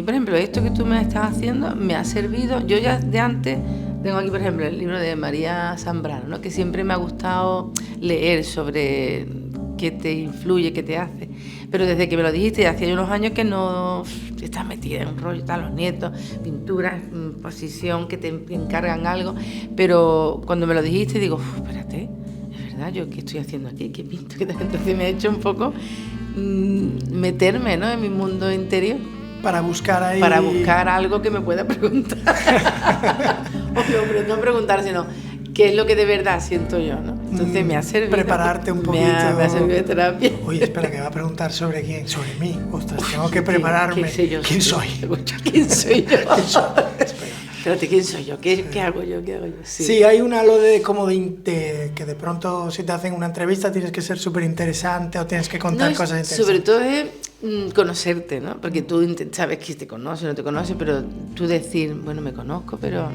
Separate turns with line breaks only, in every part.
por ejemplo, esto que tú me estás haciendo me ha servido. Yo ya de antes tengo aquí, por ejemplo, el libro de María Zambrano, ¿no? Que siempre me ha gustado leer sobre qué te influye, qué te hace. Pero desde que me lo dijiste, hacía unos años que no estás metida en un rollo, están los nietos, pinturas, posición, que te encargan algo. Pero cuando me lo dijiste, digo, espérate, es verdad, ¿yo qué estoy haciendo aquí? ¿Qué pinto? Entonces me ha hecho un poco meterme, ¿no?, en mi mundo interior.
Para buscar ahí...
Para buscar algo que me pueda preguntar. No preguntar, sino qué es lo que de verdad siento yo, ¿no? Entonces me ha servido.
Prepararte un poquito.
Me ha servido de terapia.
Oye, espera, que va a preguntar sobre quién, sobre mí. Ostras, tengo que prepararme.
¿Qué sé yo?
¿Quién soy?
¿Quién soy yo?
¿Quién soy?
Espérate, ¿quién soy yo? ¿Qué hago yo?
Sí, hay un halo de como de que de pronto si te hacen una entrevista tienes que ser súper interesante o tienes que contar cosas interesantes.
Sobre todo es conocerte, ¿no? Porque tú sabes que te conoce, no te conoce, pero tú decir, bueno, me conozco, pero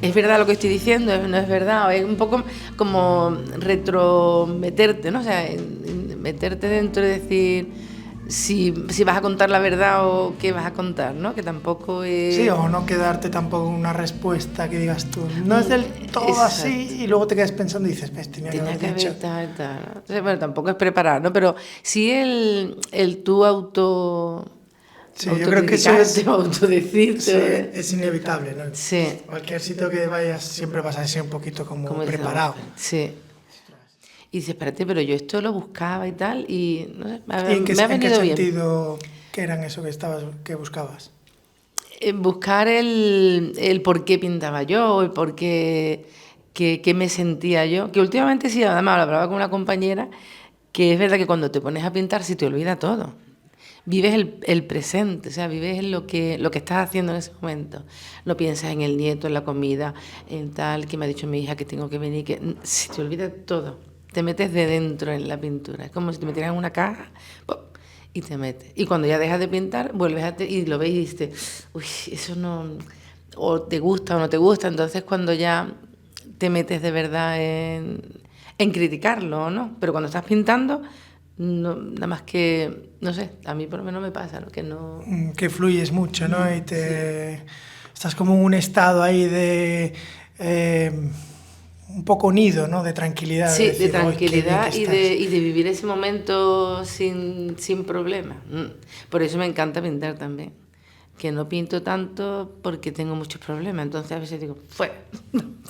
es verdad lo que estoy diciendo, no es verdad, es un poco como retrometerte, ¿no? O sea, meterte dentro y decir si vas a contar la verdad o qué vas a contar, ¿no? Que tampoco es...
Sí, o no quedarte tampoco en una respuesta que digas tú, no es del todo Exacto. Así, y luego te quedas pensando y dices, pues tenía que haber dicho.
Tal. Entonces, bueno, tampoco es preparar, ¿no? Pero sí el tú auto...
Sí, yo creo que eso es...
autodecirte.
Sí, es inevitable, ¿no?
Sí.
Cualquier sitio que vayas siempre vas a ser un poquito como preparado.
Sí. Y dices, espérate, pero yo esto lo buscaba y tal, y no sé, me ha venido bien.
¿En qué sentido qué eran eso que buscabas?
Buscar el por qué pintaba yo, el por qué me sentía yo. Que últimamente sí, además hablaba con una compañera, que es verdad que cuando te pones a pintar se te olvida todo. Vives el presente, o sea, vives en lo que estás haciendo en ese momento. No piensas en el nieto, en la comida, en tal, que me ha dicho mi hija que tengo que venir, que se te olvida todo. Te metes de dentro en la pintura. Es como si te metieras en una caja ¡pop! Y te metes. Y cuando ya dejas de pintar, vuelves y lo ves y dices, uy, eso no... O te gusta o no te gusta. Entonces cuando ya te metes de verdad en criticarlo, ¿no? Pero cuando estás pintando... No, nada más que, no sé, a mí por lo menos me pasa, ¿no? Que no...
Que fluyes mucho, ¿no? Y estás como en un estado ahí de... un poco unido, ¿no? De tranquilidad.
Sí, de tranquilidad y de vivir ese momento sin problema. Por eso me encanta pintar también. Que no pinto tanto porque tengo muchos problemas. Entonces a veces digo, fuera,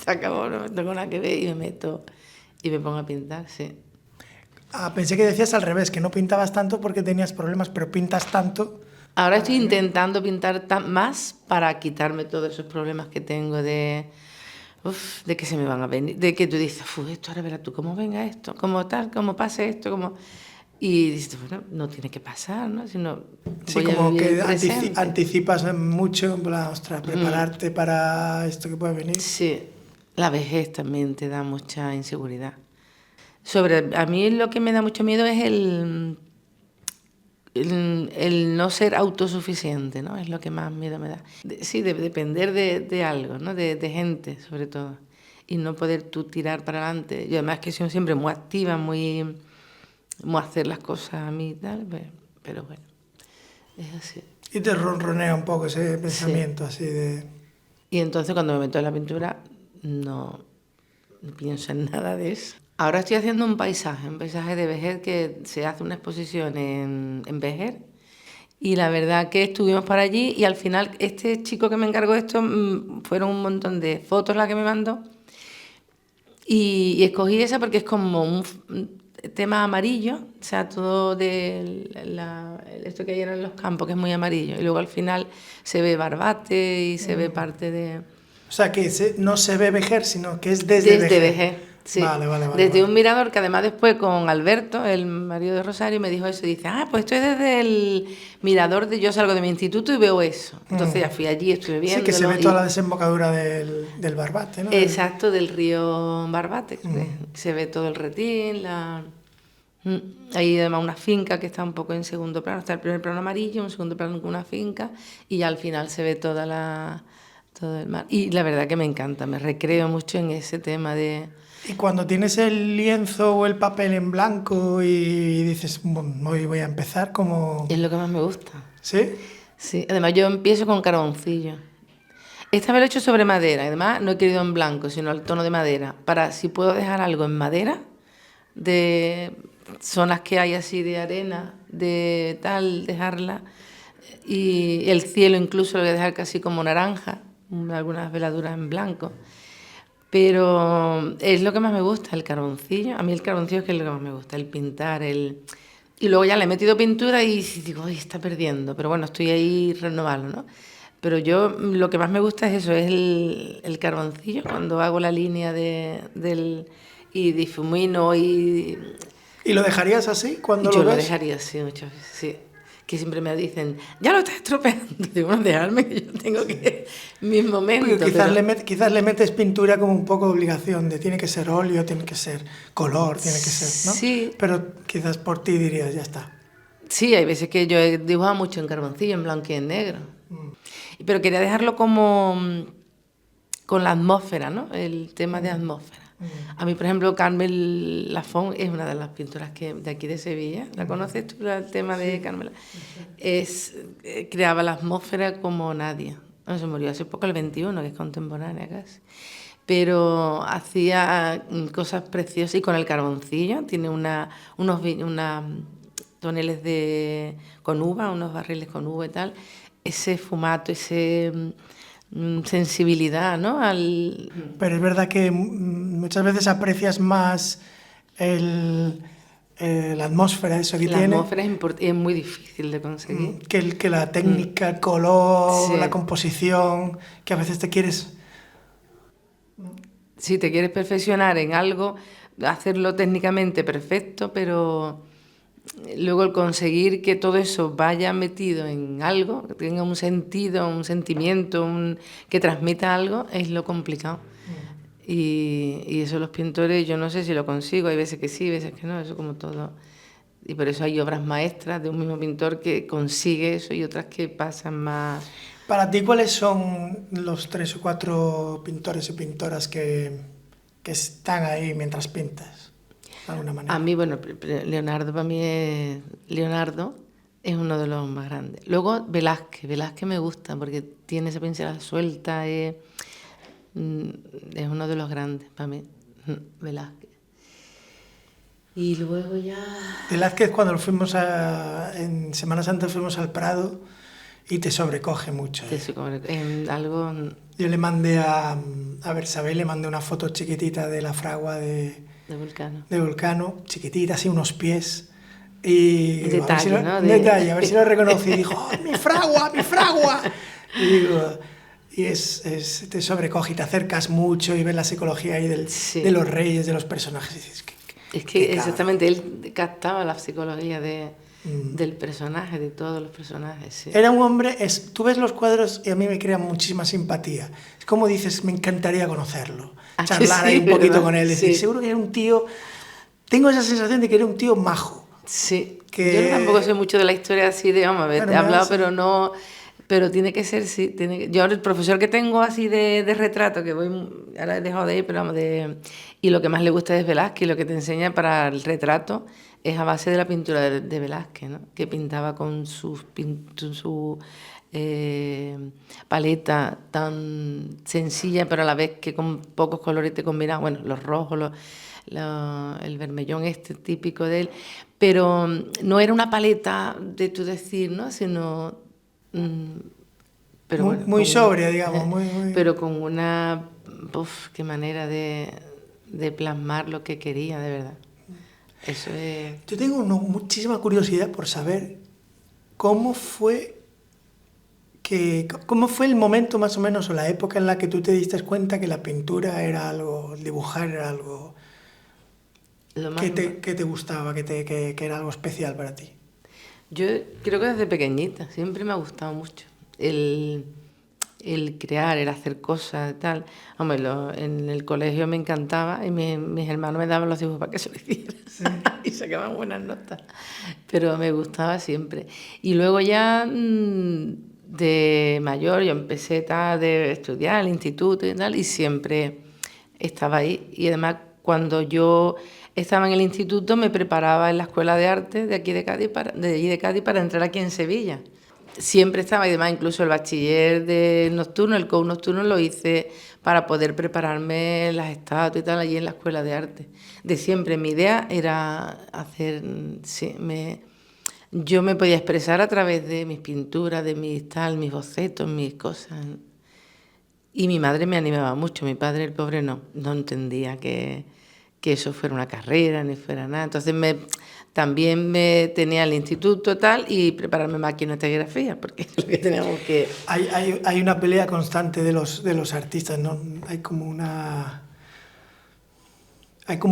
se acabó, no tengo nada que ver y me meto y me pongo a pintar, sí.
Pensé que decías al revés, que no pintabas tanto porque tenías problemas, pero pintas tanto.
Ahora estoy intentando pintar más para quitarme todos esos problemas que tengo de que se me van a venir, de que tú dices, esto ahora verás tú, cómo venga esto, cómo tal, cómo pase esto, cómo... Y dices, bueno, no tiene que pasar, ¿no? Sino
sí, como que anticipas mucho, en plan, ostras, prepararte para esto que puede venir.
Sí, la vejez también te da mucha inseguridad. A mí lo que me da mucho miedo es el no ser autosuficiente, ¿no? Es lo que más miedo me da. De depender de algo, ¿no? De gente, sobre todo. Y no poder tú tirar para adelante. Yo además que soy siempre muy activa, muy hacer las cosas a mí y tal, pero bueno, es así.
Y te ronronea un poco ese pensamiento así de...
Y entonces cuando me meto en la pintura no pienso en nada de eso. Ahora estoy haciendo un paisaje de Vejer, que se hace una exposición en Vejer. Y la verdad que estuvimos para allí y al final este chico que me encargó esto, fueron un montón de fotos las que me mandó. Y escogí esa porque es como un tema amarillo, o sea, todo de esto que hay en los campos, que es muy amarillo. Y luego al final se ve Barbate y se ve parte de...
O sea, que no se ve Vejer, sino que es desde
Vejer. Sí,
vale,
desde un mirador que además después con Alberto, el marido de Rosario, me dijo eso, y dice, pues esto es desde el mirador yo salgo de mi instituto y veo eso. Entonces ya fui allí, estuve viendo.
Sí, que se ve toda la desembocadura del Barbate, ¿no?
Exacto, del río Barbate, se ve todo el Retín, hay además una finca que está un poco en segundo plano, está el primer plano amarillo, un segundo plano con una finca, y ya al final se ve toda todo el mar. Y la verdad que me encanta, me recreo mucho en ese tema de...
Y cuando tienes el lienzo o el papel en blanco y dices, hoy voy a empezar, como...
Es lo que más me gusta.
¿Sí?
Sí, además yo empiezo con carboncillo. Esta vez lo he hecho sobre madera, además no he querido en blanco, sino al tono de madera, para si puedo dejar algo en madera, de zonas que hay así de arena, de tal, dejarla, y el cielo incluso lo voy a dejar casi como naranja, algunas veladuras en blanco, pero es lo que más me gusta, el carboncillo. A mí el carboncillo es que es lo que más me gusta, el pintar, y luego ya le he metido pintura y digo, ay, está perdiendo, pero bueno, estoy ahí renovando, ¿no? Pero yo lo que más me gusta es eso, es el carboncillo, cuando hago la línea y difumino
¿Y lo dejarías así cuando lo ves?
Yo lo dejaría así muchas veces, sí. Que siempre me dicen, ya lo estás estropeando. Digo, bueno, dejarme que yo tengo que... mis momentos.
Quizás le metes pintura como un poco de obligación, de tiene que ser óleo, tiene que ser color, tiene que ser, ¿no?
Sí.
Pero quizás por ti dirías, ya está.
Sí, hay veces que yo he dibujado mucho en carboncillo, en blanco y en negro. Pero quería dejarlo como con la atmósfera, ¿no? El tema de atmósfera. A mí, por ejemplo, Carmen Lafón es una de las pintoras de aquí de Sevilla. ¿La conoces tú, el tema de Carmen? Creaba la atmósfera como nadie. No, se murió hace poco, el 21, que es contemporánea casi. Pero hacía cosas preciosas y con el carboncillo tiene unos toneles con uva, unos barriles con uva y tal. Ese fumato, ese... sensibilidad, ¿no?
Pero es verdad que muchas veces aprecias más la atmósfera, eso que tiene.
La atmósfera es muy difícil de conseguir.
Que la técnica, el color,
sí.
La composición, que a veces te quieres...
Sí, te quieres perfeccionar en algo, hacerlo técnicamente perfecto, pero luego el conseguir que todo eso vaya metido en algo, que tenga un sentido, un sentimiento, que transmita algo, es lo complicado. Y eso los pintores, yo no sé si lo consigo, hay veces que sí, veces que no, eso como todo. Y por eso hay obras maestras de un mismo pintor que consigue eso y otras que pasan más...
Para ti, ¿cuáles son los 3 o 4 pintores y pintoras que están ahí mientras pintas? De alguna manera.
A mí, bueno, Leonardo para mí Leonardo es uno de los más grandes. Luego Velázquez me gusta porque tiene esa pincelada suelta, es uno de los grandes para mí, Velázquez. Y luego ya...
Velázquez, cuando fuimos en Semana Santa fuimos al Prado y te sobrecoge mucho.
Algo...
Yo le mandé a Bersabé, le mandé una foto chiquitita de la fragua de Vulcano, chiquitita, así unos pies. Y digo,
detalle,
a ver si lo reconocí. Y dijo, ¡oh, mi fragua, mi fragua! Y digo... Y te sobrecoge y te acercas mucho y ves la psicología ahí de los reyes, de los personajes. Y dices,
es que exactamente, él captaba la psicología del personaje, de todos los personajes. Sí.
Era un hombre, tú ves los cuadros y a mí me crea muchísima simpatía. Es como dices, me encantaría conocerlo, charlar ahí un poquito con él, decir, seguro que era un tío, tengo esa sensación de que era un tío majo.
Sí, yo tampoco sé mucho de la historia así de, vamos a ver, he hablado, pero no... Pero tiene que ser, sí. Yo, el profesor que tengo así de retrato, que ahora he dejado de ir, pero vamos, y lo que más le gusta es Velázquez, lo que te enseña para el retrato es a base de la pintura de Velázquez, ¿no? Que pintaba con su paleta tan sencilla, pero a la vez que con pocos colores te combinaba, bueno, los rojos, el vermellón típico de él, pero no era una paleta de tu decir, ¿no? Sino...
pero muy sobria, digamos. Muy...
Pero con una... qué manera de plasmar lo que quería, de verdad. Eso es...
Yo tengo muchísima curiosidad por saber cómo fue el momento más o menos, o la época en la que tú te diste cuenta que la pintura era algo, el dibujar era algo que te gustaba, que era algo especial para ti.
Yo creo que desde pequeñita, siempre me ha gustado mucho el crear, el hacer cosas y tal. Hombre, en el colegio me encantaba y mis hermanos me daban los dibujos para que se lo hiciera. Sí. Y sacaban buenas notas. Pero me gustaba siempre. Y luego ya, de mayor, yo empecé tarde a estudiar el instituto y tal, y siempre estaba ahí. Y además, cuando yo estaba en el instituto, me preparaba en la Escuela de Arte de aquí de Cádiz, para entrar aquí en Sevilla. Siempre estaba, y además incluso el bachiller de nocturno, el COU nocturno, lo hice para poder prepararme las estatuas y tal allí en la Escuela de Arte. De siempre, mi idea era hacer... Sí, yo me podía expresar a través de mis pinturas, de mis bocetos, mis cosas. Y mi madre me animaba mucho, mi padre, el pobre, no entendía que eso fuera una carrera ni fuera nada. Entonces también me tenía el instituto tal y prepararme máquina de taquigrafía, porque es lo que teníamos que...
Hay una pelea constante de los artistas, ¿no? Hay como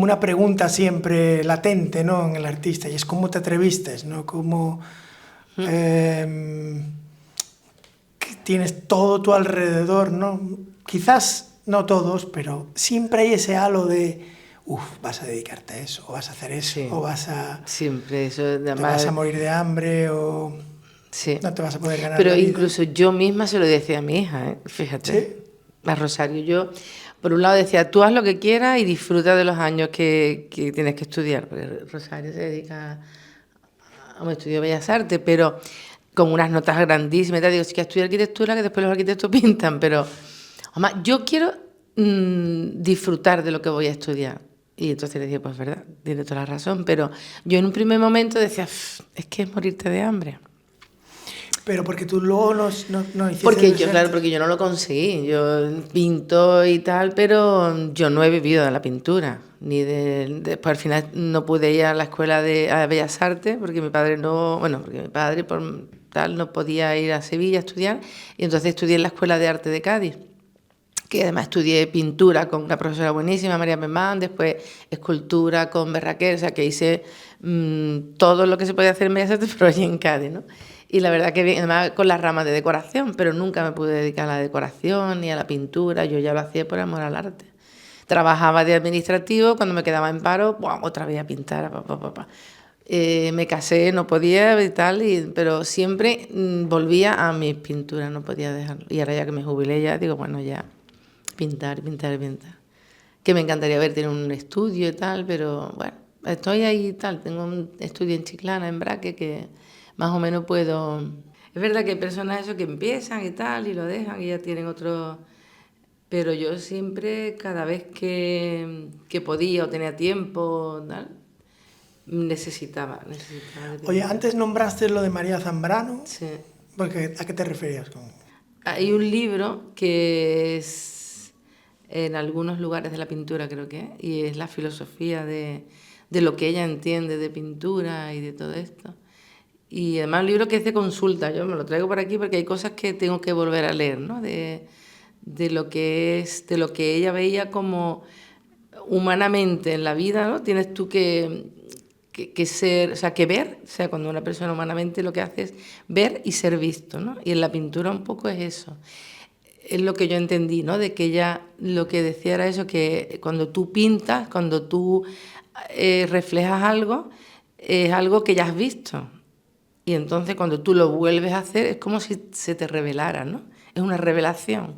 una pregunta siempre latente, ¿no?, en el artista, y es cómo te atreviste, ¿no? Cómo tienes todo tu alrededor, ¿no? Quizás no todos, pero siempre hay ese halo de vas a dedicarte a eso, o vas a hacer eso, sí, o vas a...
Siempre eso.
Además, te vas a morir de hambre, o sí, no te vas a poder ganar
pero
la vida.
Incluso yo misma se lo decía a mi hija, fíjate. ¿Sí? A Rosario. Yo, por un lado, decía, tú haz lo que quieras y disfruta de los años que tienes que estudiar, porque Rosario se dedica a un estudio de Bellas Artes, pero con unas notas grandísimas. Te digo, si quieres estudiar arquitectura, que después los arquitectos pintan, pero además, yo quiero disfrutar de lo que voy a estudiar. Y entonces le dije, pues verdad, tiene toda la razón, pero yo en un primer momento decía, es que es morirte de hambre.
Pero porque tú luego no hiciste...
Porque yo no lo conseguí. Yo pinto y tal, pero yo no he vivido de la pintura. Después al final no pude ir a la escuela de Bellas Artes, porque mi padre por tal no podía ir a Sevilla a estudiar, y entonces estudié en la Escuela de Arte de Cádiz, que además estudié pintura con una profesora buenísima, María Memán, después escultura con Berraquer, o sea que hice todo lo que se podía hacer en Bellas Artes, pero allí en Cádiz, ¿no? Y la verdad que bien, además con las ramas de decoración, pero nunca me pude dedicar a la decoración ni a la pintura, yo ya lo hacía por amor al arte. Trabajaba de administrativo, cuando me quedaba en paro, otra vez a pintar, me casé, no podía y tal, pero siempre volvía a mis pinturas, no podía dejarlo. Y ahora ya que me jubilé ya, digo, bueno, ya pintar. Que me encantaría tener un estudio y tal, pero bueno, estoy ahí y tal, tengo un estudio en Chiclana, en Braque, que más o menos puedo... Es verdad que hay personas eso que empiezan y tal, y lo dejan y ya tienen otro... Pero yo siempre, cada vez que podía o tenía tiempo, tal, necesitaba.
Oye, antes nombraste lo de María Zambrano.
Sí.
Porque, ¿a qué te referías?
Hay un libro que es en algunos lugares de la pintura, creo que es, y es la filosofía de lo que ella entiende de pintura y de todo esto. Y además un libro que es de consulta, yo me lo traigo por aquí porque hay cosas que tengo que volver a leer, ¿no? De lo que ella veía como humanamente en la vida, ¿no? Tienes tú que ser, o sea, que ver, o sea, cuando una persona humanamente lo que hace es ver y ser visto, ¿no? Y en la pintura un poco es eso. Es lo que yo entendí, ¿no? De que ella lo que decía era eso, que cuando tú pintas, cuando tú reflejas algo, es algo que ya has visto. Y entonces cuando tú lo vuelves a hacer es como si se te revelara, ¿no? Es una revelación.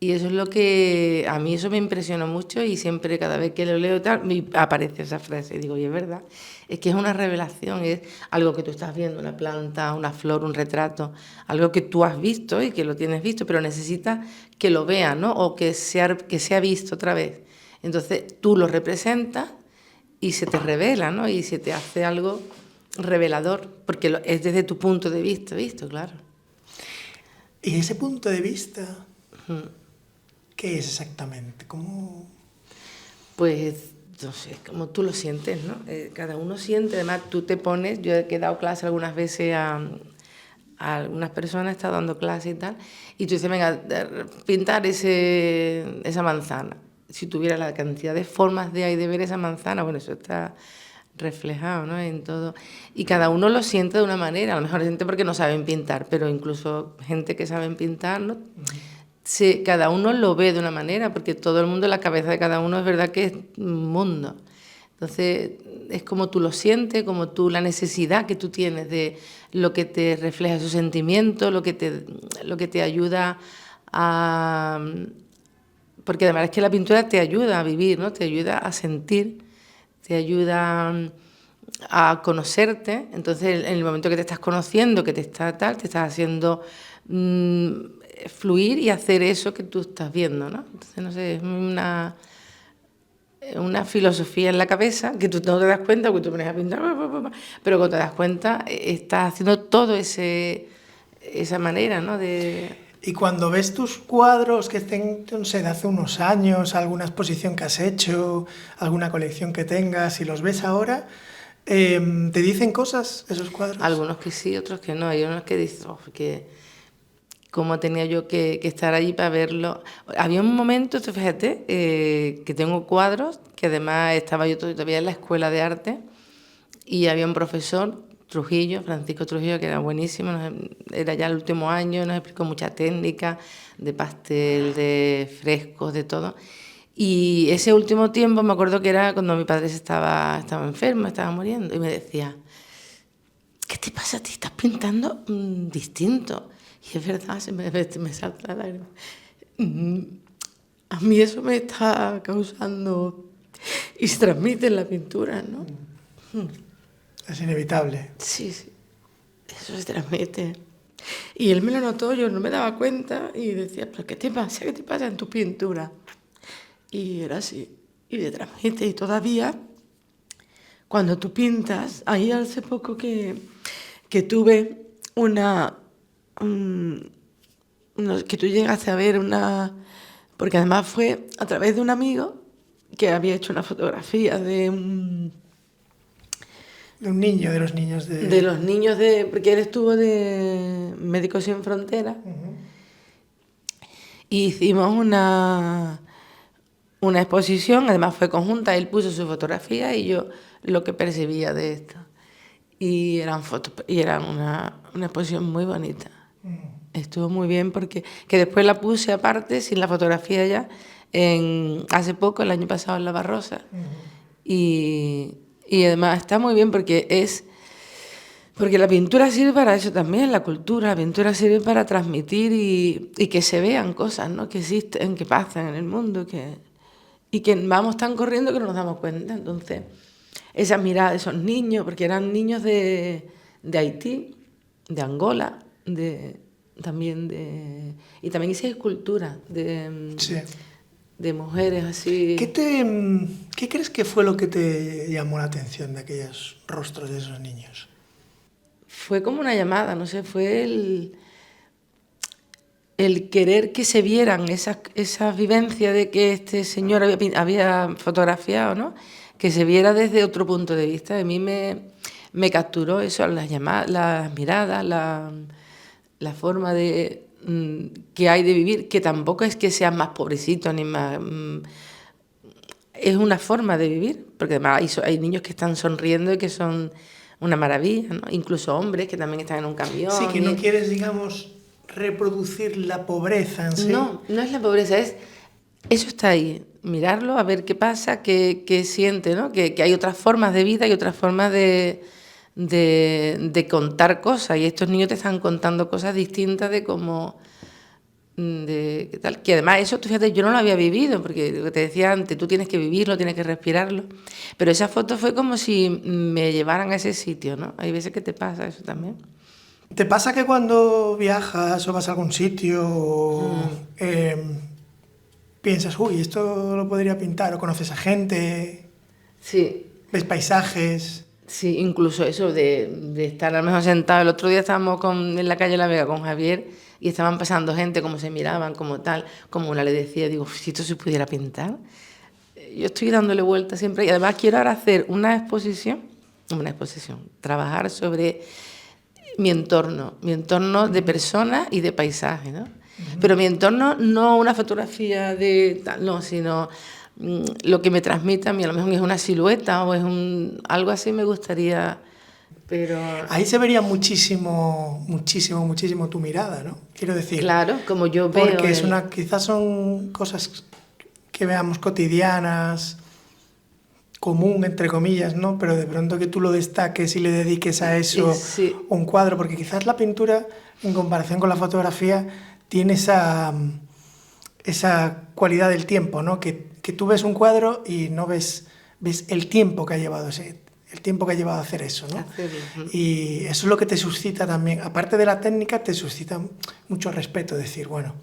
Y eso es lo que a mí eso me impresionó mucho y siempre cada vez que lo leo tal, me aparece esa frase y digo, oye, es verdad, es que es una revelación, es algo que tú estás viendo, una planta, una flor, un retrato, algo que tú has visto y que lo tienes visto, pero necesitas que lo veas, ¿no? O que sea visto otra vez. Entonces tú lo representas y se te revela, ¿no? Y se te hace algo revelador, porque es desde tu punto de vista, ¿visto? Claro.
¿Y ese punto de vista qué es exactamente? ¿Cómo?
Pues, no sé, como tú lo sientes, ¿no? Cada uno siente, además tú te pones, yo he dado clase algunas veces a algunas personas, he estado dando clase y tal, y tú dices, venga, pintar esa manzana. Si tuviera la cantidad de formas de ver esa manzana, bueno, eso está reflejado, ¿no? En todo. Y cada uno lo siente de una manera, a lo mejor siente porque no saben pintar, pero incluso gente que saben pintar, ¿no? Cada uno lo ve de una manera, porque todo el mundo, la cabeza de cada uno es verdad que es un mundo. Entonces, es como tú lo sientes, como tú la necesidad que tú tienes de lo que te refleja esos sentimientos, lo que te ayuda a... Porque además es que la pintura te ayuda a vivir, ¿no? Te ayuda a sentir, te ayuda a conocerte. Entonces, en el momento que te estás conociendo, que te estás haciendo fluir y hacer eso que tú estás viendo, ¿no? Entonces, no sé, es una filosofía en la cabeza que tú no te das cuenta, porque tú pones a pintar, pero cuando te das cuenta estás haciendo todo esa manera, ¿no?
Y cuando ves tus cuadros que estén, no sé, de hace unos años, alguna exposición que has hecho, alguna colección que tengas, y los ves ahora, ¿te dicen cosas esos cuadros?
Algunos que sí, otros que no. Hay unos que dicen, oh, que cómo tenía yo que estar allí para verlo. Había un momento, tú fíjate, que tengo cuadros, que además estaba yo todavía en la escuela de arte, y había un profesor, Trujillo, Francisco Trujillo, que era buenísimo, era ya el último año, nos explicó mucha técnica de pastel, de frescos, de todo. Y ese último tiempo me acuerdo que era cuando mi padre estaba enfermo, estaba muriendo, y me decía, ¿qué te pasa a ti? Estás pintando distinto. Y es verdad, me salta la lágrima. A mí eso me está causando y se transmite en la pintura, ¿no?
Es inevitable.
Sí, sí, eso se transmite. Y él me lo notó, yo no me daba cuenta y decía, ¿pero qué te pasa? ¿Qué te pasa en tu pintura? Y era así, y se transmite. Y todavía, cuando tú pintas, ahí hace poco que tuve que tú llegaste a ver porque además fue a través de un amigo que había hecho una fotografía de un
niño, de los niños
de los niños porque él estuvo de Médicos Sin Fronteras. Y hicimos una exposición, además fue conjunta, él puso su fotografía y yo lo que percibía de esto. Y eran fotos, y era una exposición muy bonita. Estuvo muy bien porque que después la puse aparte, sin la fotografía ya, hace poco, el año pasado en La Barrosa. Y además está muy bien porque la pintura sirve para eso también, la cultura. La pintura sirve para transmitir y que se vean cosas, ¿no? Que existen, que pasan en el mundo, y que vamos tan corriendo que no nos damos cuenta. Entonces, esa mirada de esos niños, porque eran niños de Haití, de Angola, y también hice escultura de mujeres así.
¿Qué crees que fue lo que te llamó la atención de aquellos rostros de esos niños?
Fue como una llamada, no sé, fue el querer que se vieran esa vivencia de que este señor había fotografiado, ¿no? Que se viera desde otro punto de vista. A mí me capturó eso, las miradas, la forma que hay de vivir, que tampoco es que sean más pobrecitos ni más... es una forma de vivir, porque además hay niños que están sonriendo y que son una maravilla, ¿no? Incluso hombres que también están en un camión.
Sí, que no quieres, digamos, reproducir la pobreza en sí.
No es la pobreza, eso está ahí, mirarlo, a ver qué pasa, qué siente, ¿no? Que hay otras formas de vida y otras formas de contar cosas, y estos niños te están contando cosas distintas de cómo... que además eso, fíjate, yo no lo había vivido, porque lo que te decía antes, tú tienes que vivirlo, tienes que respirarlo, pero esa foto fue como si me llevaran a ese sitio, ¿no? Hay veces que te pasa eso también.
¿Te pasa que cuando viajas o vas a algún sitio piensas, uy, esto lo podría pintar, o conoces a gente?
Sí.
¿Ves paisajes?
Sí, incluso eso de estar a lo mejor sentado. El otro día estábamos en la calle La Vega con Javier y estaban pasando gente, como se miraban, como tal, como una le decía, digo, si esto se pudiera pintar. Yo estoy dándole vueltas siempre y además quiero ahora hacer una exposición, trabajar sobre mi entorno de personas y de paisaje, ¿no? Pero mi entorno no una fotografía de tal, no, sino lo que me transmite a mí, a lo mejor es una silueta o es algo así, me gustaría, pero...
Ahí se vería muchísimo tu mirada, ¿no? Quiero decir...
Claro, como yo veo...
Porque quizás son cosas que veamos cotidianas, común, entre comillas, ¿no? Pero de pronto que tú lo destaques y le dediques a eso
Sí.
un cuadro, porque quizás la pintura, en comparación con la fotografía, tiene esa cualidad del tiempo, ¿no? Que tú ves un cuadro y no ves el tiempo que ha llevado el tiempo que ha llevado a hacer eso, ¿no? Y eso es lo que te suscita también, aparte de la técnica, te suscita mucho respeto, decir, bueno,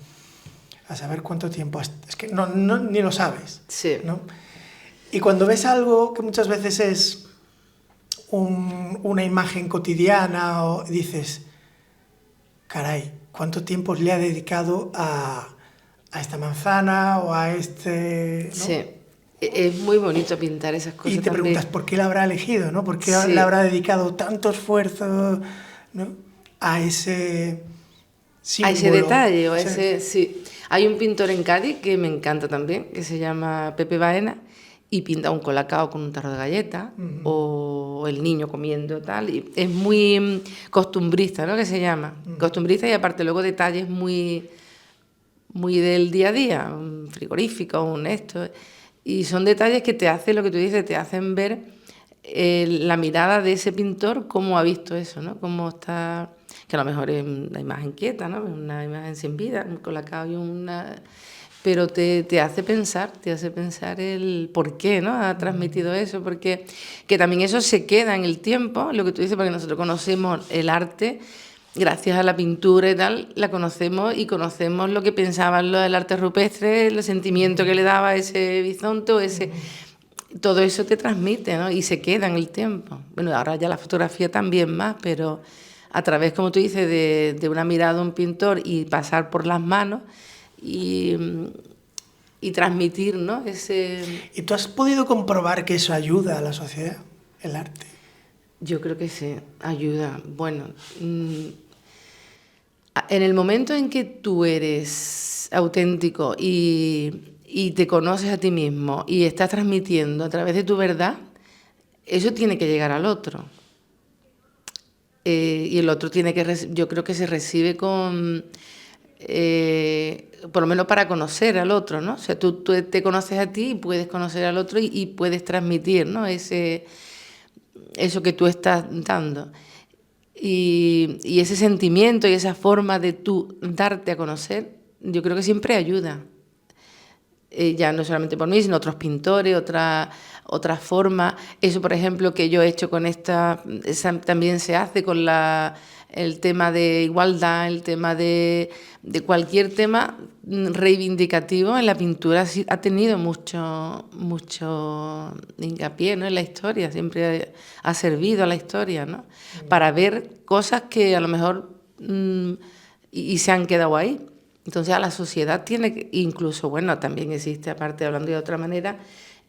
a saber cuánto tiempo es que ni lo sabes,
sí.
¿no? Y cuando ves algo que muchas veces es una imagen cotidiana, o dices, caray, ¿cuánto tiempo le ha dedicado a esta manzana o a este...? ¿no?
Sí, es muy bonito pintar esas cosas.
Y te
también
preguntas, ¿por qué la habrá elegido? ¿No? ¿Por qué le habrá dedicado tanto esfuerzo, ¿no? a ese símbolo?
A ese detalle, o a ese... Sí. Hay un pintor en Cádiz que me encanta también, que se llama Pepe Baena, y pinta un colacao con un tarro de galletas, o el niño comiendo tal, y es muy costumbrista, ¿no? Que se llama, costumbrista, y aparte luego detalles muy del día a día, un frigorífico, un esto, y son detalles que te hacen, lo que tú dices, te hacen ver la mirada de ese pintor, cómo ha visto eso, ¿no? Cómo está, que a lo mejor es una imagen quieta, ¿no? Una imagen sin vida, un colacao y una... Pero te hace pensar el por qué, ¿no? Ha transmitido eso, porque que también eso se queda en el tiempo, lo que tú dices, porque nosotros conocemos el arte, gracias a la pintura y tal, la conocemos y conocemos lo que pensaban los del arte rupestre, el sentimiento que le daba ese bisonte, todo eso te transmite, ¿no? Y se queda en el tiempo. Bueno, ahora ya la fotografía también más, pero a través, como tú dices, de una mirada de un pintor y pasar por las manos y transmitir, ¿no?
¿Y tú has podido comprobar que eso ayuda a la sociedad, el arte?
Yo creo que sí, ayuda. Bueno, en el momento en que tú eres auténtico y te conoces a ti mismo y estás transmitiendo a través de tu verdad, eso tiene que llegar al otro. Y el otro tiene que, yo creo que se recibe con... por lo menos para conocer al otro, ¿no? O sea, tú te conoces a ti y puedes conocer al otro y puedes transmitir, ¿no? Eso que tú estás dando. Y ese sentimiento y esa forma de tú darte a conocer, yo creo que siempre ayuda. Ya no solamente por mí, sino otros pintores, otra forma. Eso, por ejemplo, que yo he hecho con también se hace con el tema de igualdad, el tema de cualquier tema reivindicativo en la pintura ha tenido mucho hincapié, ¿no? En la historia, siempre ha servido a la historia, ¿no? Para ver cosas que a lo mejor y se han quedado ahí. Entonces a la sociedad tiene que, incluso, bueno, también existe, aparte hablando de otra manera,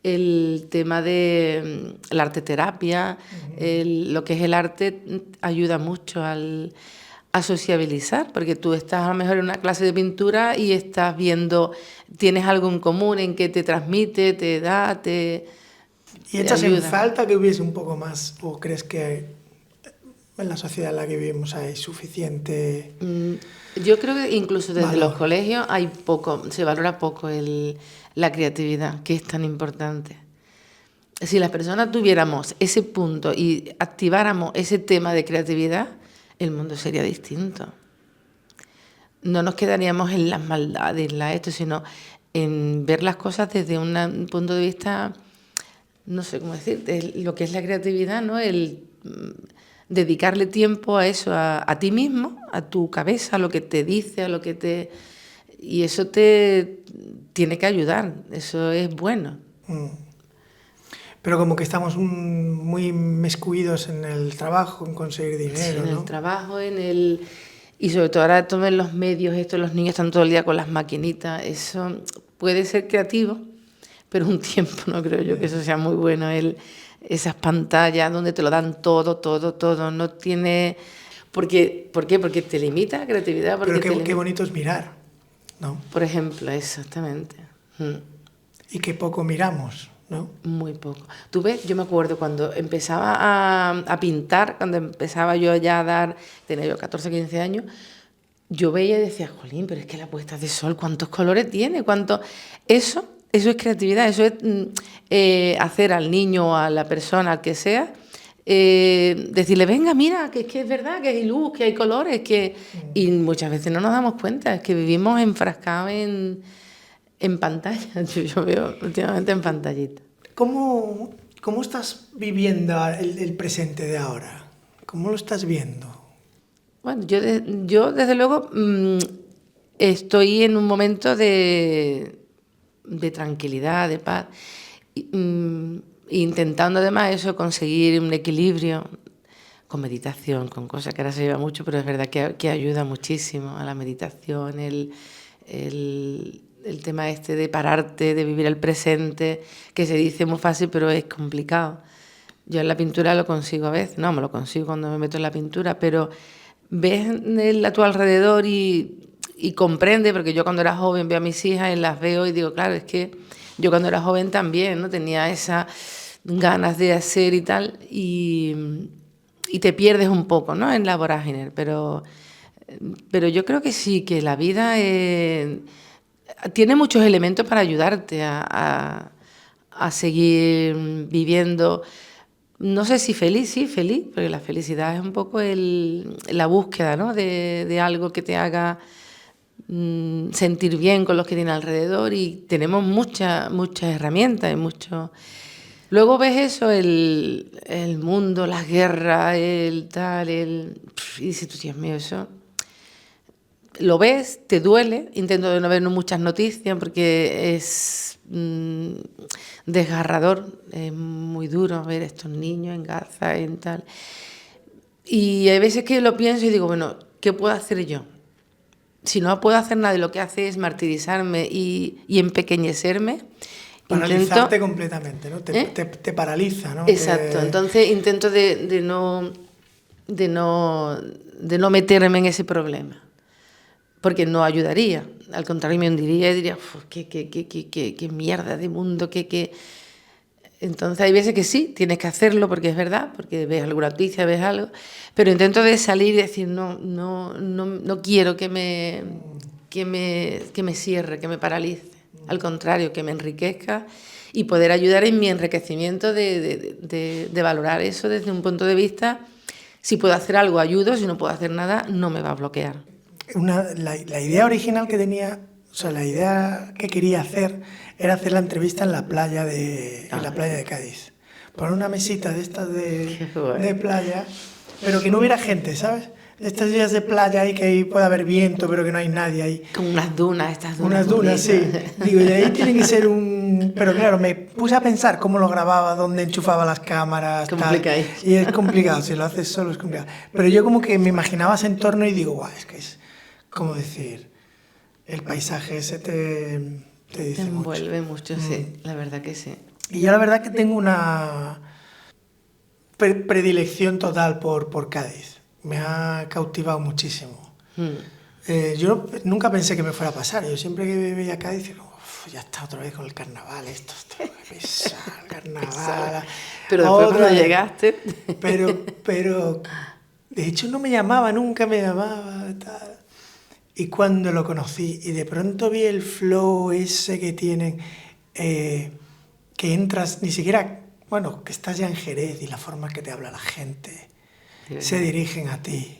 el tema de la arteterapia, lo que es el arte ayuda mucho a sociabilizar, porque tú estás a lo mejor en una clase de pintura y estás viendo, tienes algo en común en que te transmite, te da,
¿Y echas en falta que hubiese un poco más, o crees que en la sociedad en la que vivimos hay suficiente...?
Yo creo que incluso desde los colegios se valora poco la creatividad, que es tan importante. Si las personas tuviéramos ese punto y activáramos ese tema de creatividad, el mundo sería distinto. No nos quedaríamos en las maldades, sino en ver las cosas desde un punto de vista, no sé cómo decir, de lo que es la creatividad, ¿no? El dedicarle tiempo a eso, a ti mismo, a tu cabeza, a lo que te dice, a lo que te... Y eso te tiene que ayudar, eso es bueno.
Pero como que estamos muy inmiscuidos en el trabajo, en conseguir dinero,
sí, en
¿no?
el trabajo, y sobre todo ahora tomen los medios, los niños están todo el día con las maquinitas, eso puede ser creativo, pero un tiempo no creo yo que eso sea muy bueno, esas pantallas donde te lo dan todo, no tiene... ¿Por qué? Porque te limita la creatividad.
Pero qué bonito es mirar, ¿no?
Por ejemplo, exactamente.
Y qué poco miramos, ¿no?
Muy poco. Tú ves, yo me acuerdo cuando empezaba a pintar, cuando empezaba yo ya a dar, tenía yo 14, 15 años, yo veía y decía, jolín, pero es que la puesta de sol, ¿cuántos colores tiene? Eso eso es creatividad, eso es hacer al niño o a la persona, al que sea, decirle, venga, mira, que es verdad, que hay luz, que hay colores, y muchas veces no nos damos cuenta, es que vivimos enfrascados en pantalla. Yo veo últimamente en pantallita.
¿Cómo estás viviendo el presente de ahora? ¿Cómo lo estás viendo?
Bueno, yo desde luego estoy en un momento de tranquilidad, de paz, intentando además eso, conseguir un equilibrio con meditación, con cosas que ahora se lleva mucho, pero es verdad que ayuda muchísimo a la meditación, el tema este de pararte, de vivir el presente, que se dice muy fácil, pero es complicado. Yo en la pintura lo consigo a veces, no, me lo consigo cuando me meto en la pintura, pero ves a tu alrededor y comprende, porque yo cuando era joven veo a mis hijas y las veo y digo, claro, es que yo cuando era joven también, ¿no? Tenía esas ganas de hacer y tal, y te pierdes un poco, ¿no? En la vorágine, pero yo creo que sí, que la vida tiene muchos elementos para ayudarte a seguir viviendo. No sé si feliz, sí, feliz, porque la felicidad es un poco la búsqueda, ¿no? de algo que te haga sentir bien con los que tienes alrededor, y tenemos muchas herramientas y mucho. Luego ves eso, el mundo, las guerras, el tal, y dices tú, Dios mío, eso. Lo ves, te duele, intento de no ver muchas noticias porque es desgarrador, es muy duro ver estos niños en Gaza, en tal. Y hay veces que lo pienso y digo, bueno, ¿qué puedo hacer yo? Si no puedo hacer nada y lo que hace es martirizarme y empequeñecerme.
Paralizarte completamente, ¿no? Te paraliza, ¿no?
Exacto, entonces intento de no meterme en ese problema, porque no ayudaría, al contrario me hundiría y diría, qué mierda de mundo, Entonces hay veces que sí, tienes que hacerlo porque es verdad, porque ves alguna noticia, ves algo, pero intento de salir y decir, no quiero que me cierre, que me paralice, al contrario, que me enriquezca y poder ayudar en mi enriquecimiento de valorar eso desde un punto de vista, si puedo hacer algo, ayudo, si no puedo hacer nada, no me va a bloquear.
La idea original que tenía, o sea, la idea que quería hacer era hacer la entrevista en la playa de Cádiz. Poner una mesita de estas de playa, pero que no hubiera gente, ¿sabes? Estos días de playa ahí que ahí puede haber viento, pero que no hay nadie ahí.
Como unas dunas, estas dunas.
Unas dunas, sí. Digo, y ahí tiene que ser un... Pero claro, me puse a pensar cómo lo grababa, dónde enchufaba las cámaras, tal. Y es complicado, si lo haces solo es complicado. Pero yo como que me imaginaba ese entorno y digo, guau, es que es... ¿Cómo decir? El paisaje ese te dice
te envuelve mucho,
mucho.
Sí, la verdad que sí.
Y yo la verdad que tengo una predilección total por Cádiz. Me ha cautivado muchísimo. Yo nunca pensé que me fuera a pasar. Yo siempre que veía Cádiz digo, ya está otra vez con el carnaval, esto está pesado, el carnaval.
Pero después cuando llegaste...
Pero de hecho no me llamaba, nunca me llamaba, tal. Y cuando lo conocí y de pronto vi el flow ese que tienen, que entras, ni siquiera, bueno, que estás ya en Jerez y la forma que te habla la gente, se dirigen a ti.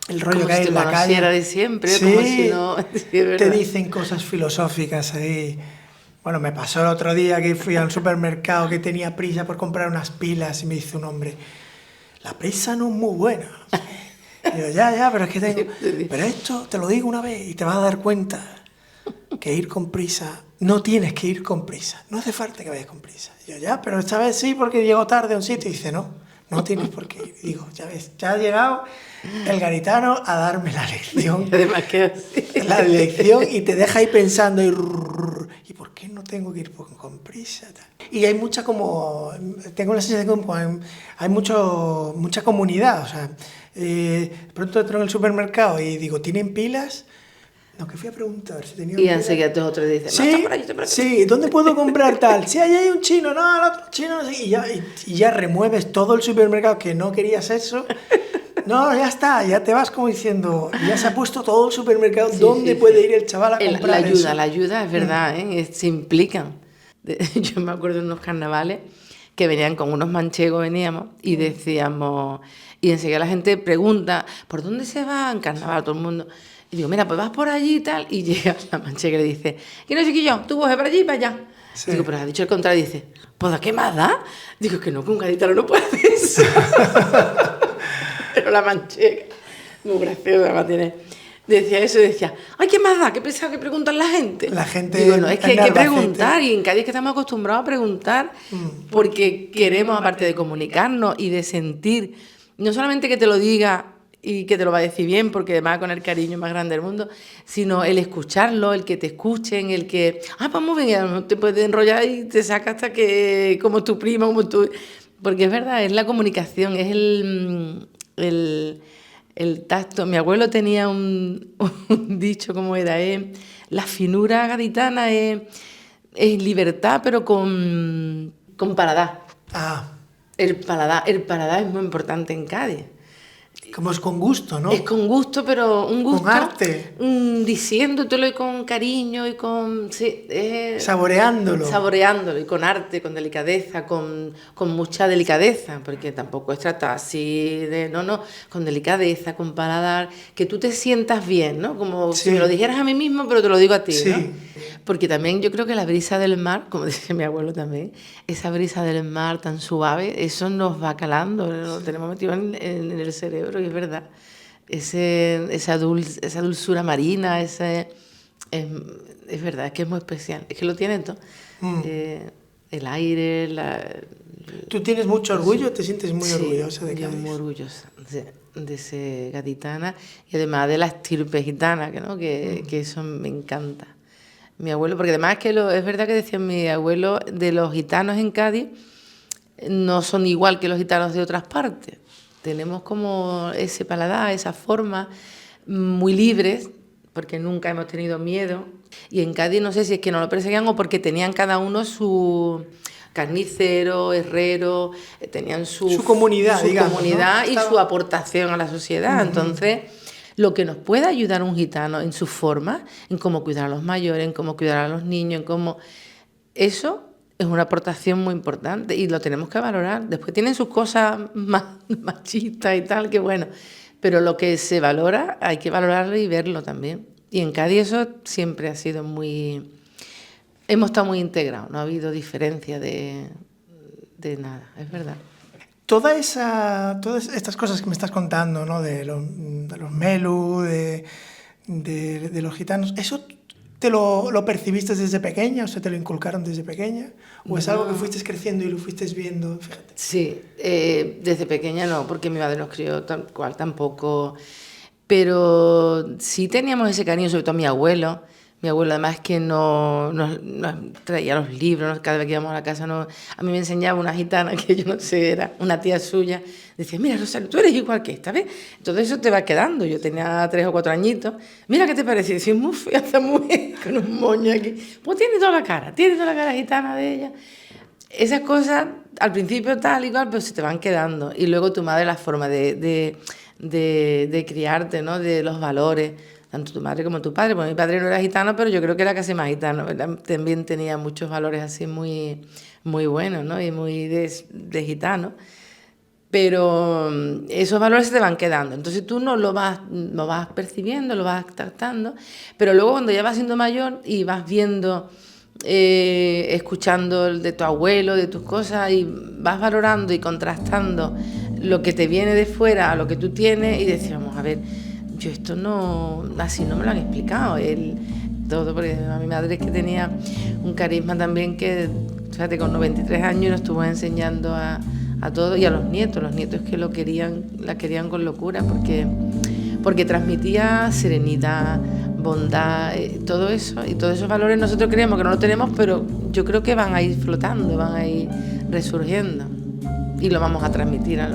El rollo como que hay en la calle.
De siempre,
sí,
como si no... Sí,
te dicen cosas filosóficas ahí. Bueno, me pasó el otro día que fui al supermercado que tenía prisa por comprar unas pilas y me dice un hombre, la prisa no es muy buena. Y yo, ya, pero es que tengo... Pero esto te lo digo una vez y te vas a dar cuenta que ir con prisa... No tienes que ir con prisa. No hace falta que vayas con prisa. Y yo, ya, pero esta vez sí porque llego tarde a un sitio. Y dice, no tienes por qué ir. Y digo, ya ves, ya ha llegado el gaditano a darme la lección.
Además que
la lección y te deja ahí pensando ¿y por qué no tengo que ir con prisa? Y hay mucha como... Tengo la sensación que hay mucha comunidad, o sea... pronto entro en el supermercado y digo, ¿tienen pilas? No, que fui a preguntar si tenían pilas.
Y enseguida todos otros dicen,
sí, sí, ¿dónde puedo comprar tal? Sí, ahí hay un chino, no, el otro chino, no sé. Y ya remueves todo el supermercado que no querías eso No, ya está, ya te vas como diciendo, ya se ha puesto todo el supermercado, ¿dónde puede ir el chaval a comprar eso?
La ayuda es verdad, se implican. Yo me acuerdo de unos carnavales que venían con unos manchegos, veníamos, y decíamos, y enseguida la gente pregunta, ¿por dónde se va en carnaval? Todo el mundo. Y digo, mira, pues vas por allí y tal, y llega la manchega y le dice, y no sé qué yo, tú vas para allí y para allá. Sí. Digo, pero has dicho el contrario, y dice, pues ¿a qué más da? Digo, que no, que un gaditano no puede hacer eso. Pero la manchega, muy graciosa, además tiene... Decía eso y decía, ay, ¿qué más da? ¿Qué pensaba que preguntan la gente?
La gente...
Digo, no, es que hay que preguntar, y en Cádiz que estamos acostumbrados a preguntar porque queremos, aparte de comunicarnos y de sentir, no solamente que te lo diga y que te lo va a decir bien, porque además con el cariño más grande del mundo, sino el escucharlo, el que te escuchen, el que, pues muy bien, te puedes enrollar y te saca hasta que, como tu prima, como tú... Porque es verdad, es la comunicación, es el tacto. Mi abuelo tenía un dicho, ¿cómo era? La finura gaditana es libertad, pero con paladar.
Ah.
El paladar es muy importante en Cádiz.
Como es con gusto, ¿no?
Es con gusto, pero un gusto...
Con arte.
Diciéndotelo y con cariño y con... Sí,
saboreándolo.
Saboreándolo y con arte, con delicadeza, con mucha delicadeza, porque tampoco es tratar así de... No, con delicadeza, con paladar, que tú te sientas bien, ¿no? Como si me lo dijeras a mí mismo, pero te lo digo a ti, ¿no? Porque también yo creo que la brisa del mar, como dice mi abuelo también, esa brisa del mar tan suave, eso nos va calando, lo tenemos metido en el cerebro. Y es verdad, esa dulzura marina, es verdad, es que es muy especial, es que lo tienen todo. El aire,
¿Tú tienes mucho orgullo? ¿Te sientes muy orgullosa de Cádiz?
Yo muy orgullosa de ser gaditana y además de la estirpe gitana, que eso me encanta. Mi abuelo, porque además es verdad que decía mi abuelo, de los gitanos en Cádiz no son igual que los gitanos de otras partes. Tenemos como ese paladar, esa forma, muy libres, porque nunca hemos tenido miedo. Y en Cádiz no sé si es que no lo perseguían o porque tenían cada uno su carnicero, herrero, tenían su
comunidad, digamos,
comunidad, ¿no? Y su aportación a la sociedad. Entonces, lo que nos puede ayudar un gitano en su forma, en cómo cuidar a los mayores, en cómo cuidar a los niños, en cómo... Eso es una aportación muy importante y lo tenemos que valorar. Después tienen sus cosas más machistas y tal, que bueno, pero lo que se valora hay que valorarlo y verlo también. Y en Cádiz eso siempre ha sido muy... Hemos estado muy integrados, no ha habido diferencia de nada, es verdad.
Todas estas cosas que me estás contando, ¿no? de los Melu, de los gitanos, ¿eso te lo percibiste desde pequeña? O sea, ¿te lo inculcaron desde pequeña? ¿O es algo que fuiste creciendo y lo fuiste viendo? Fíjate.
Sí, desde pequeña no, porque mi madre nos crió tal cual tampoco. Pero sí teníamos ese cariño, sobre todo mi abuelo. Mi abuelo además que nos traía los libros, cada vez que íbamos a la casa a mí me enseñaba una gitana que yo no sé, era una tía suya, decía, mira Rosario, tú eres igual que esta, ¿ves? Entonces eso te va quedando, yo tenía 3 o 4 añitos, mira qué te parece, y decía, muy fea esta mujer con un moño aquí, pues tiene toda la cara gitana de ella. Esas cosas al principio tal y cual, pero se te van quedando, y luego tu madre la forma de criarte, ¿no? De los valores, tanto tu madre como tu padre. Pues mi padre no era gitano, pero yo creo que era casi más gitano, ¿verdad? También tenía muchos valores así muy, muy buenos, ¿no? Y muy de gitano. Pero esos valores se te van quedando. Entonces tú no lo vas percibiendo, lo vas tratando, pero luego cuando ya vas siendo mayor y vas viendo, escuchando el de tu abuelo, de tus cosas, y vas valorando y contrastando lo que te viene de fuera a lo que tú tienes, y decíamos, a ver, yo esto no, así no me lo han explicado. Todo, porque a mi madre es que tenía un carisma también que, fíjate, con 93 años nos estuvo enseñando a todos y a los nietos que la querían con locura, porque transmitía serenidad, bondad, todo eso, y todos esos valores nosotros creemos que no los tenemos, pero yo creo que van a ir flotando, van a ir resurgiendo, y lo vamos a transmitir a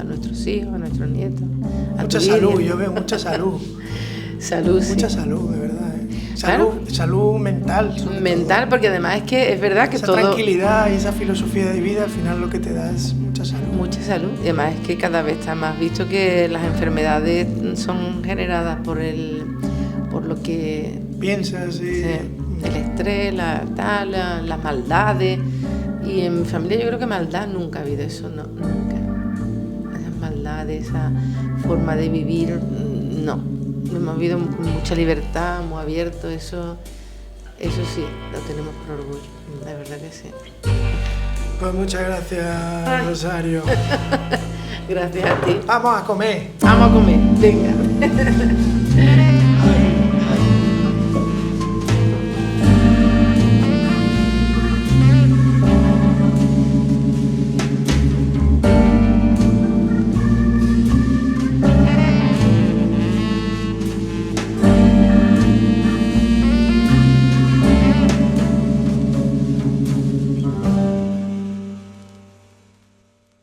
nuestros hijos, a nuestros nietos.
Mucha salud, yo veo mucha salud.
Salud,
mucha
sí.
salud, de verdad. Salud mental.
Mental, porque además es que es verdad que
esa
todo...
tranquilidad y esa filosofía de vida al final lo que te da es mucha salud.
Mucha salud. Y además es que cada vez está más visto que las enfermedades son generadas por lo que...
Piensas y...
Sí, el estrés, las maldades. Y en mi familia yo creo que maldad nunca ha habido eso, no, nunca. Esas maldades, esa forma de vivir, no. Hemos vivido con mucha libertad, muy abierto, eso sí, lo tenemos por orgullo, la verdad que sí.
Pues muchas gracias, Rosario.
Gracias a ti.
Vamos a comer.
Vamos a comer, venga.